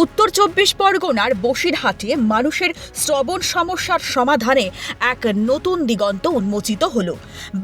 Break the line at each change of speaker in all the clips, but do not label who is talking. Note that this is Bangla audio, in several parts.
উত্তর ২৪ পরগনার বসিরহাটে মানুষের শ্রবণ সমস্যার সমাধানে এক নতুন দিগন্ত উন্মোচিত হল।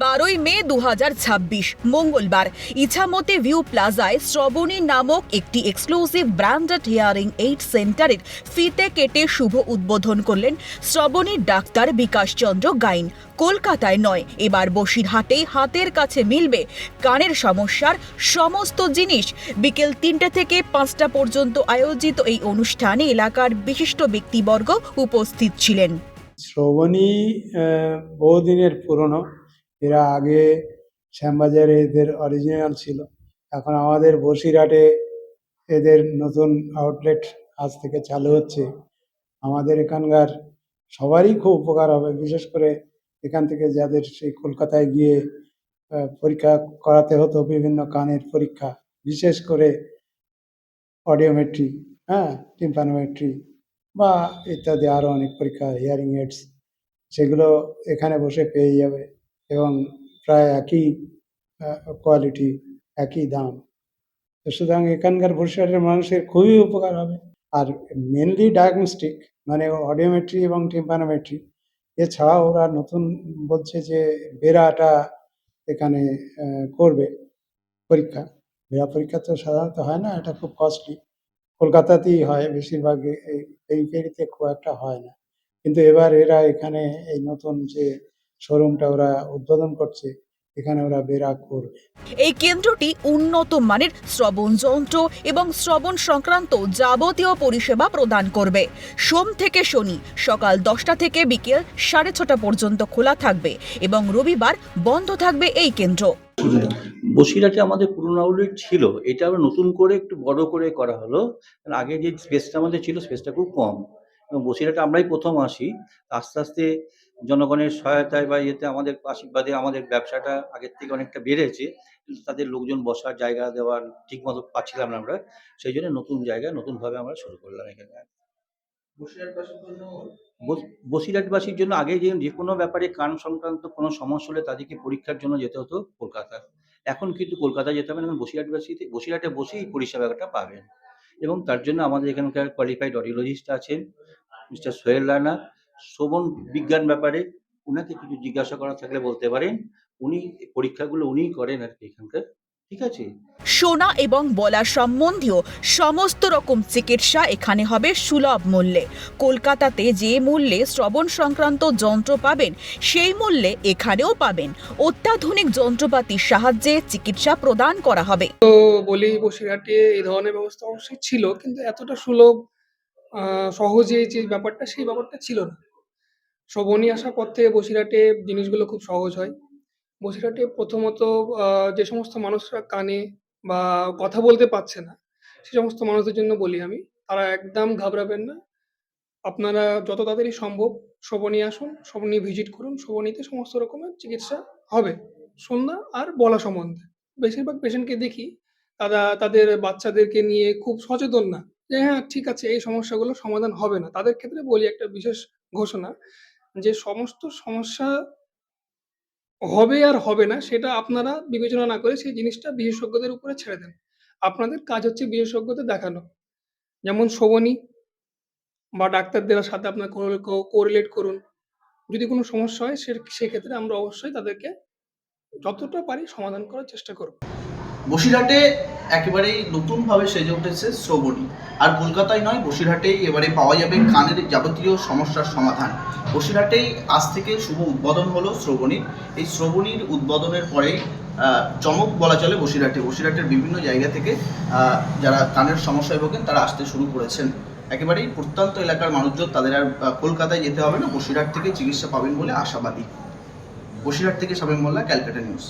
১২ই মে ২০২৬ মঙ্গলবার ইছামতি ভিউ প্লাজায় শ্রবণী নামক একটি এক্সক্লুসিভ ব্র্যান্ডেড হিয়ারিং এইড সেন্টারের ফিতে কেটে শুভ উদ্বোধন করলেন শ্রবণীর ডাক্তার বিকাশ চন্দ্র গাইন। কলকাতায় নয়, এবার বসিরহাটেই হাতের কাছে মিলবে কানের সমস্যার সমস্ত জিনিস। বিকেল ৩টে থেকে ৫টা পর্যন্ত আয়োজিত এই অনুষ্ঠানে এলাকার বিশিষ্ট ব্যক্তিবর্গ উপস্থিত ছিলেন।
শ্রবণী বহুদিনের পুরনো। এরা আগে শ্যামবাজারে এদের অরিজিনাল ছিল। এখন আমাদের বসিরহাটে এদের নতুন আউটলেট আজ থেকে চালু হচ্ছে। আমাদের এখানকার সবারই খুব উপকার হবে, বিশেষ করে এখান থেকে যাদের সেই কলকাতায় গিয়ে পরীক্ষা করাতে হতো, বিভিন্ন কানের পরীক্ষা, বিশেষ করে অডিওমেট্রি, টিম্পানোমেট্রি বা ইত্যাদি আরও অনেক পরীক্ষা, হিয়ারিং এইডস, সেগুলো এখানে বসে পেয়ে যাবে এবং প্রায় একই কোয়ালিটি, একই দাম। তো সুতরাং এখানকার বসিরহাটের মানুষের খুবই উপকার হবে। আর মেনলি ডায়াগনস্টিক মানে অডিওমেট্রি এবং টিম্পানোমেট্রি, এছাড়াও ওরা নতুন বলছে যে বেরাটা এখানে করবে পরীক্ষা। বেরা পরীক্ষা তো সাধারণত হয় না, এটা খুব কস্টলি। কলকাতাতেই হয় বেশিরভাগ, এই ফেরিতে খুব একটা হয় না। কিন্তু এবার এরা এখানে এই নতুন যে শোরুমটা ওরা উদ্বোধন করছে, এখানে ওরা বেরা করবে।
এই কেন্দ্রটি উন্নত মানের শ্রবণ যন্ত্র এবং শ্রবণ সংক্রান্ত যাবতীয় পরিষেবা প্রদান করবে। সোম থেকে শনি সকাল 10টা থেকে বিকেল 6:30 পর্যন্ত খোলা থাকবে এবং রবিবার বন্ধ থাকবে এই কেন্দ্র।
বসিরহাটে আমাদের পুরোনো আউটলেট ছিল, এটা আবার নতুন করে একটু বড় করে করা হলো। কারণ আগে যে স্পেসটা আমাদের ছিল, স্পেসটা খুব কম এবং বসিরহাটে আমরাই প্রথম আসি। আস্তে আস্তে জনগণের সহায়তায় বা ইয়েতে আমাদের আশীর্বাদে আমাদের ব্যবসাটা আগের থেকে অনেকটা বেড়েছে, কিন্তু তাদের লোকজন বসার জায়গা দেওয়ার ঠিক মতো পাচ্ছিলাম না আমরা। সেই জন্য নতুন জায়গায় নতুনভাবে আমরা শুরু করলাম এখানে। বসিরহাটবাসীর জন্য আগে যে কোনো ব্যাপারে কান সংক্রান্ত কোনো সমস্যা হলে তাদেরকে পরীক্ষার জন্য যেতে হতো কলকাতা। এখন কিন্তু কলকাতায় যেতে হবে না, এখন বসিরহাটে বসেই পরিষেবাটা পাবেন। এবং তার জন্য আমাদের এখানকার কোয়ালিফাইড অডিওলজিস্ট আছেন, মিস্টার সোহেল রানা। শ্রবণ বিজ্ঞান ব্যাপারে উনাকে কিছু জিজ্ঞাসা করা থাকলে বলতে পারেন। উনি পরীক্ষাগুলো উনিই করেন আর কি এখানকার। ঠিক আছে।
শোনা এবং বলা সম্বন্ধীয় সমস্ত রকম চিকিৎসা এখানে হবে সুলভ মূল্যে। কলকাতাতে যে মূল্যে শ্রবণ সংক্রান্ত যন্ত্র পাবেন, সেই মূল্যে এখানেও পাবেন। অত্যাধুনিক যন্ত্রপাতির সাহায্যে চিকিৎসা প্রদান করা হবে।
তো বলি, বসিরহাটে এই ধরনের ব্যবস্থা অবশ্যই ছিল, কিন্তু এতটা সুলভ সহজে যে ব্যাপারটা, সেই ব্যাপারটা ছিল না। শ্রবণী আসার পর থেকে বসিরহাটে জিনিসগুলো খুব সহজ হয়। বসিরহাটে প্রথমত যে সমস্ত মানুষরা কানে বা কথা বলতে পারছে না, সে সমস্ত মানুষদের জন্য বলি আমি, তারা একদম ঘাবড়াবেন না। আপনারা যত তাড়াতাড়ি সম্ভব শ্রবণী আসুন, শ্রবণী ভিজিট করুন। শ্রবণীতে সমস্ত রকমের চিকিৎসা হবে শোনা আর বলা সম্বন্ধে। বেশিরভাগ পেশেন্টকে দেখি তারা তাদের বাচ্চাদেরকে নিয়ে খুব সচেতন না, যে হ্যাঁ ঠিক আছে এই সমস্যাগুলো সমাধান হবে না। তাদের ক্ষেত্রে বলি একটা বিশেষ ঘোষণা, যে সমস্ত সমস্যা হবে আর হবে না সেটা আপনারা বিবেচনা না করে সেই জিনিসটা বিশেষজ্ঞদের উপরে ছেড়ে দেন। আপনাদের কাজ হচ্ছে বিশেষজ্ঞদের দেখানো। যেমন শ্রবণী বা ডাক্তারদের সাথে আপনার কোরিলেট করুন। যদি কোনো সমস্যা হয় সেক্ষেত্রে আমরা অবশ্যই তাদেরকে যতটা পারি সমাধান করার চেষ্টা করব।
বসিরহাটে একেবারেই নতুনভাবে সেজে উঠেছে শ্রবণী। আর কলকাতায় নয়, বসিরহাটেই এবারে পাওয়া যাবে কানের যাবতীয় সমস্যার সমাধান। বসিরহাটেই আজ থেকে শুভ উদ্বোধন হলো শ্রবণীর। এই শ্রবণীর উদ্বোধনের পরেই চমক বলা চলে বসিরহাটের বিভিন্ন জায়গা থেকে যারা কানের সমস্যায় ভোগেন তারা আসতে শুরু করেছেন। একেবারেই প্রত্যন্ত এলাকার মানুষজন, তাদের আর কলকাতায় যেতে হবে না, বসিরহাট থেকে চিকিৎসা পাবেন বলে আশাবাদী। বসিরহাট থেকে শামীম মোল্লা, ক্যালকাটা নিউজ।